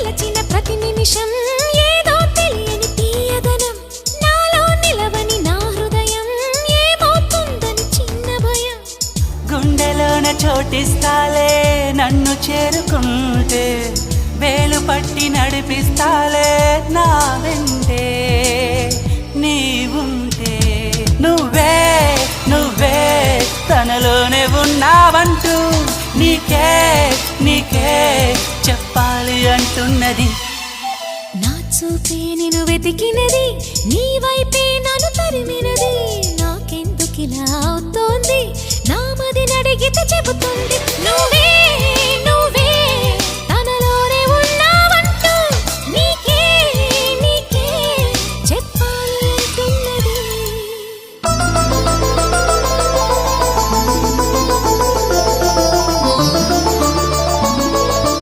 నిలచిన ప్రతి నిమిషం ఏదో తెలియని తీయదనం నాలో నిలవని నా హృదయం ఏమవుతుందని చిన్న భయం గుండెలోన చోటిస్తాలే నన్ను చేరుకుంటే వేలు పట్టి నడిపిస్తాలే నా వెంటే నీవుంటే నువ్వే నువ్వే తనలోనే ఉన్నావంటూ నీకే నీకే చెప్పాలి అంటున్నది నా చూపే నిన్ను వెతికినది నీ వైపే నన్ను తరిమినది నాకెందుకిలా అవుతోంది నా మది నడిగితే చెబుతుంది నువ్వే